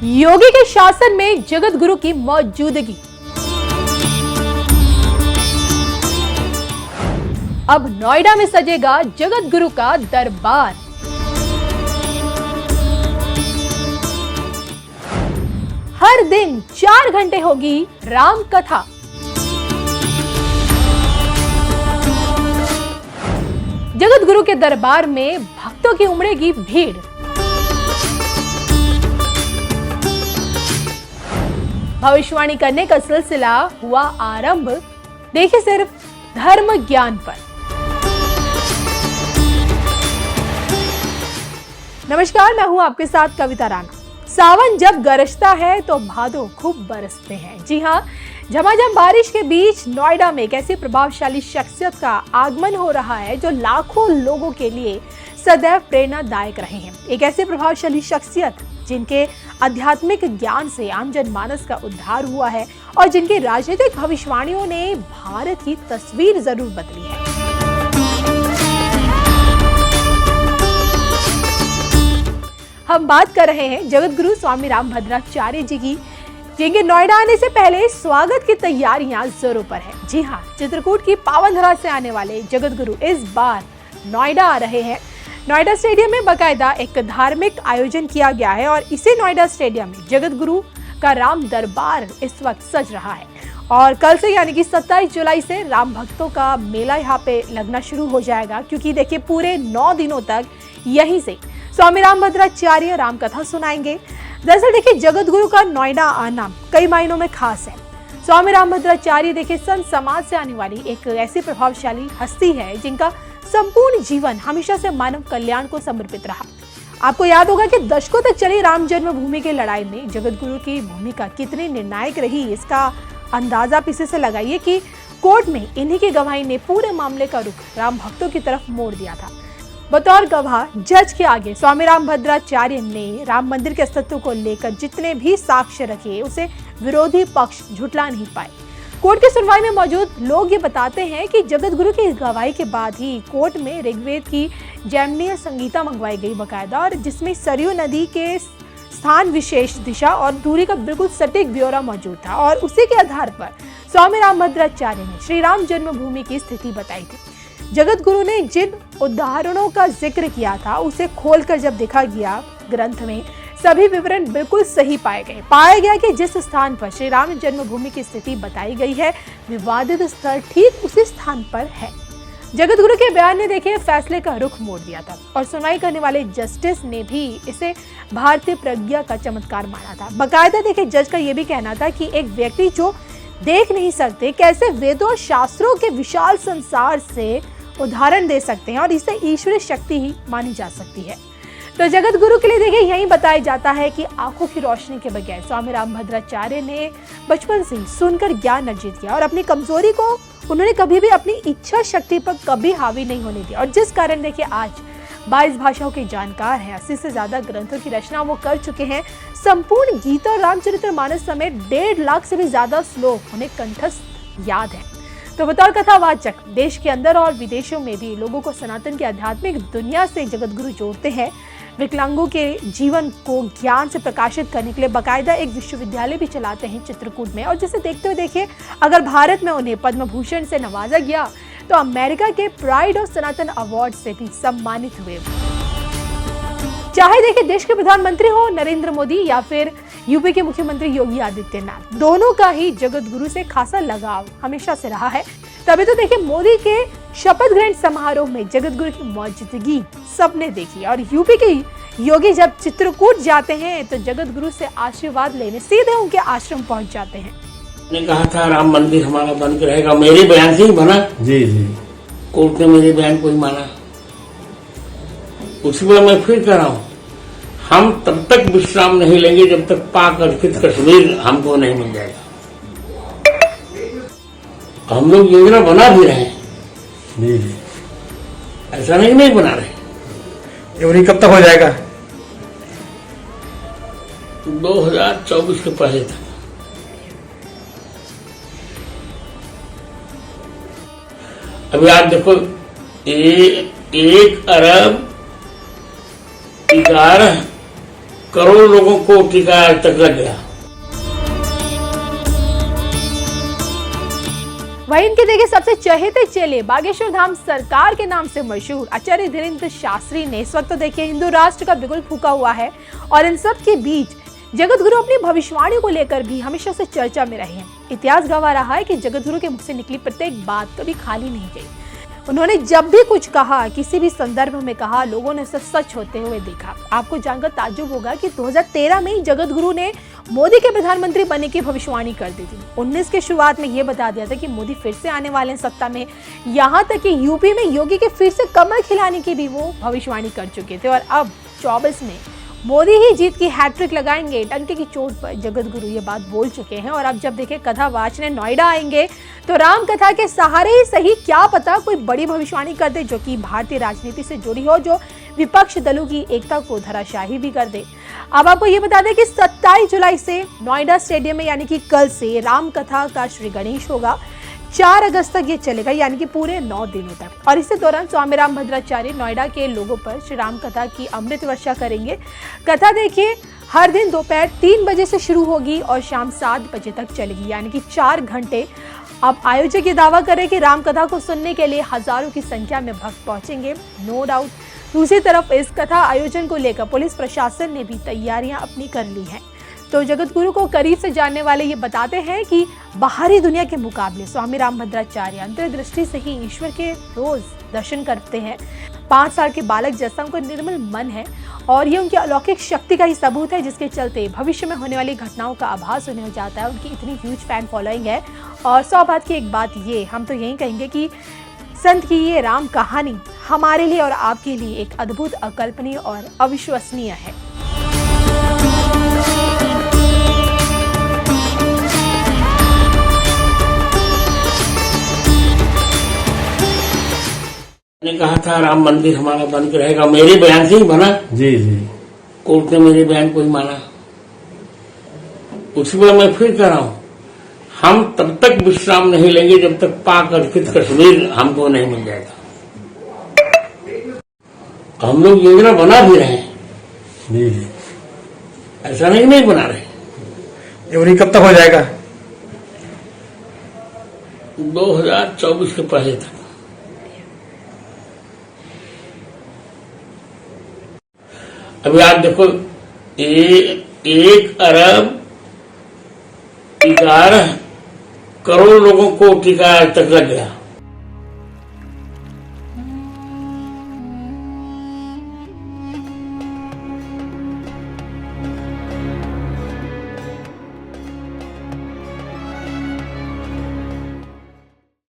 योगी के शासन में जगत गुरु की मौजूदगी। अब नोएडा में सजेगा जगत गुरु का दरबार। हर दिन 4 घंटे होगी राम कथा। जगत गुरु के दरबार में भक्तों की उमड़ेगी भीड़। भविष्यवाणी करने का सिलसिला हुआ आरंभ। देखिए सिर्फ धर्म ज्ञान पर। नमस्कार, मैं हूं आपके साथ कविता राणा। सावन जब गरजता है तो भादो खूब बरसते हैं। जी हाँ, झमाझम बारिश के बीच नोएडा में एक ऐसी प्रभावशाली शख्सियत का आगमन हो रहा है जो लाखों लोगों के लिए सदैव प्रेरणादायक रहे हैं। एक ऐसी प्रभावशाली शख्सियत जिनके आध्यात्मिक ज्ञान से आम जनमानस का उद्धार हुआ है और जिनकी राजनीतिक भविष्यवाणियों ने भारत की तस्वीर जरूर बदली है। हम बात कर रहे हैं जगत गुरु स्वामी रामभद्राचार्य जी की, जिनके नोएडा आने से पहले स्वागत की तैयारियां जोरों पर है। जी हाँ, चित्रकूट की पावन धरा से आने वाले जगत गुरु इस बार नोएडा आ रहे हैं। नोएडा स्टेडियम में बाकायदा एक धार्मिक आयोजन किया गया है और इसी नोएडा स्टेडियम में जगत गुरु का राम दरबार इस वक्त सज रहा है। और कल से यानी कि 27 जुलाई से राम भक्तों का मेला यहाँ पे लगना शुरू हो जाएगा, क्योंकि देखिए पूरे 9 दिनों तक यहीं से स्वामी रामभद्राचार्य राम कथा सुनाएंगे। दरअसल देखिए, जगत गुरु का नोएडा आना कई मायनों में खास है। स्वामी रामभद्राचार्य देखिए संत समाज से आने वाली एक ऐसी प्रभावशाली हस्ती है जिनका संपूर्ण जीवन हमेशा से मानव कल्याण को समर्पित रहा। आपको याद होगा कि दशकों तक चली राम जन्मभूमि की लड़ाई में जगत गुरु की भूमिका कितनी निर्णायक रही, इसका अंदाजा आप इसी से लगाइए कि कोर्ट में इन्हीं की गवाही ने पूरे मामले का रुख राम भक्तों की तरफ मोड़ दिया था। बतौर गवाह जज के आगे स्वामी रामभद्राचार्य ने राम मंदिर के अस्तित्व को लेकर जितने भी साक्ष्य रखे, उसे विरोधी पक्ष झुठला नहीं पाए। कोर्ट की सुनवाई में मौजूद लोग ये बताते हैं कि जगत गुरु की गवाही के बाद ही कोर्ट में ऋग्वेद की जैमिनीय संगीता मंगवाई गई बाकायदा, और जिसमें सरयू नदी के स्थान विशेष, दिशा और दूरी का बिल्कुल सटीक ब्यौरा मौजूद था। और उसी के आधार पर स्वामी रामभद्राचार्य ने श्री राम जन्मभूमि की स्थिति बताई थी। जगत गुरु ने जिन उदाहरणों का जिक्र किया था उसे खोलकर जब देखा गया ग्रंथ में, सभी विवरण बिल्कुल सही पाए गए। पाया गया कि जिस स्थान पर श्री राम जन्मभूमि की स्थिति बताई गई है, विवादित स्थल ठीक उसी स्थान पर है। जगत गुरु के बयान ने देखिए फैसले का रुख मोड़ दिया था और सुनवाई करने वाले जस्टिस ने भी इसे भारतीय प्रज्ञा का चमत्कार माना था। बाकायदा देखिए जज का यह भी कहना था कि एक व्यक्ति जो देख नहीं सकते कैसे वेदों और शास्त्रों के विशाल संसार से उदाहरण दे सकते हैं और इसे ईश्वरीय शक्ति ही मानी जा सकती है। तो जगत गुरु के लिए देखिए यही बताया जाता है कि आंखों की रोशनी के बगैर स्वामी रामभद्राचार्य ने बचपन से सुनकर ज्ञान अर्जित किया और अपनी कमजोरी को उन्होंने कभी भी अपनी इच्छा शक्ति पर कभी हावी नहीं होने दिया। और जिस कारण देखिए आज 22 भाषाओं के जानकार हैं, 80 से ज्यादा ग्रंथों की रचना वो कर चुके हैं। संपूर्ण गीता और रामचरितमानस समेत 1.5 लाख से भी ज्यादा श्लोक उन्हें कंठस्थ याद है। तो बतौर कथावाचक देश के अंदर और विदेशों में भी लोगों को सनातन की आध्यात्मिक दुनिया से जगत गुरु जोड़ते हैं। विकलांगों के जीवन को ज्ञान से प्रकाशित करने के लिए बाकायदा एक विश्वविद्यालय भी चलाते हैं चित्रकूट में। और जिसे देखते हुए देखिए, अगर भारत में उन्हें पद्म भूषण से नवाजा गया तो अमेरिका के प्राइड ऑफ सनातन अवार्ड से भी सम्मानित हुए। चाहे देखिए देश के प्रधानमंत्री हो नरेंद्र मोदी या फिर यूपी के मुख्यमंत्री योगी आदित्यनाथ, दोनों का ही जगत गुरु से खासा लगाव हमेशा से रहा है। तभी तो देखिए मोदी के शपथ ग्रहण समारोह में जगत गुरु की मौजूदगी सबने देखी। और यूपी के योगी जब चित्रकूट जाते हैं तो जगत गुरु से आशीर्वाद लेने सीधे उनके आश्रम पहुंच जाते हैं। ने कहा था राम मंदिर हमारा बन के रहेगा, मेरे बयान से ही बना। जी जी, कोर्ट ने मेरे बयान को ही माना। उसी पर मैं फिर कह रहा हूँ, हम तब तक विश्राम नहीं लेंगे जब तक पाक अर्पित कश्मीर हमको नहीं मिल जाएगा। हम लोग योजना बना भी रहे हैं, जी, ऐसा नहीं बना रहे। योजना कब तक हो जाएगा? 2024 के पहले तक। अभी आप देखो, 1 अरब 11 करोड़ लोगों को टीका आज तक लग गया। वहीं इनके देखिए सबसे चहेते चेले बागेश्वर धाम सरकार के नाम से मशहूर आचार्य धीरेन्द्र शास्त्री ने इस वक्त तो देखिए हिंदू राष्ट्र का बिगुल फूका हुआ है और इन सब के बीच जगत गुरु अपनी भविष्यवाणी को लेकर भी हमेशा से चर्चा में रहे हैं। इतिहास गवाह रहा है कि जगत गुरु के मुख से निकली प्रत्येक बात कभी खाली नहीं गई। उन्होंने जब भी कुछ कहा, किसी भी संदर्भ में कहा, लोगों ने उसे सच होते हुए देखा। आपको जानकर ताज्जुब होगा कि 2013 में ही जगत गुरु ने मोदी के प्रधानमंत्री बनने की भविष्यवाणी कर दी थी। 19 के शुरुआत में यह बता दिया था कि मोदी फिर से आने वाले हैं सत्ता में। यहाँ तक कि यूपी में योगी के फिर से कमर खिलाने की भी वो भविष्यवाणी कर चुके थे और अब 24 में मोदी ही जीत की हैट्रिक लगाएंगे, डंके की चोट पर जगत गुरु ये बात बोल चुके हैं। और अब जब देखें कथा वाचने नोएडा आएंगे तो राम कथा के सहारे ही सही, क्या पता कोई बड़ी भविष्यवाणी कर दे जो कि भारतीय राजनीति से जुड़ी हो, जो विपक्ष दलों की एकता को धराशाही भी कर दे। अब आपको ये बता दें कि 27 जुलाई से नोएडा स्टेडियम में यानी कि कल से राम कथा का श्री गणेश होगा। 4 अगस्त तक ये चलेगा यानी कि पूरे 9 दिनों तक। और इसी दौरान स्वामी राम भद्राचार्य नोएडा के लोगों पर श्री राम कथा की अमृत वर्षा करेंगे। कथा देखिए हर दिन दोपहर 3 बजे से शुरू होगी और शाम 7 बजे तक चलेगी यानी कि 4 घंटे। अब आयोजक ये दावा करे कि राम कथा को सुनने के लिए हजारों की संख्या में भक्त पहुंचेंगे, नो डाउट। दूसरी तरफ इस कथा आयोजन को लेकर पुलिस प्रशासन ने भी तैयारियां अपनी कर ली हैं। तो जगत गुरु को करीब से जानने वाले ये बताते हैं कि बाहरी दुनिया के मुकाबले स्वामी राम भद्राचार्य अंतर्दृष्टि से ही ईश्वर के रोज दर्शन करते हैं। 5 साल के बालक जैसा उनका निर्मल मन है और ये उनकी अलौकिक शक्ति का ही सबूत है, जिसके चलते भविष्य में होने वाली घटनाओं का आभास उन्हें हो जाता है। उनकी इतनी ह्यूज फैन फॉलोइंग है। और 100 बात की एक बात ये, हम तो यही कहेंगे कि संत की ये राम कहानी हमारे लिए और आपके लिए एक अद्भुत, अकल्पनीय और अविश्वसनीय है। मैंने कहा था राम मंदिर हमारा बन के रहेगा, मेरे बयान से ही बना। जी जी। कोर्ट ने मेरे बयान को ही माना। उसी पर मैं फिर कह रहा हूं, हम तब तक विश्राम नहीं लेंगे जब तक पाक अर्पित कश्मीर हमको नहीं मिल जाएगा। हम लोग योजना बना भी रहे हैं। जी जी। ऐसा नहीं बना रहे। योजना कब तक हो जाएगा? 2024 के पहले तक। अभी आप देखो 1 अरब 11 करोड़ लोगों को टीका आज तक लग गया।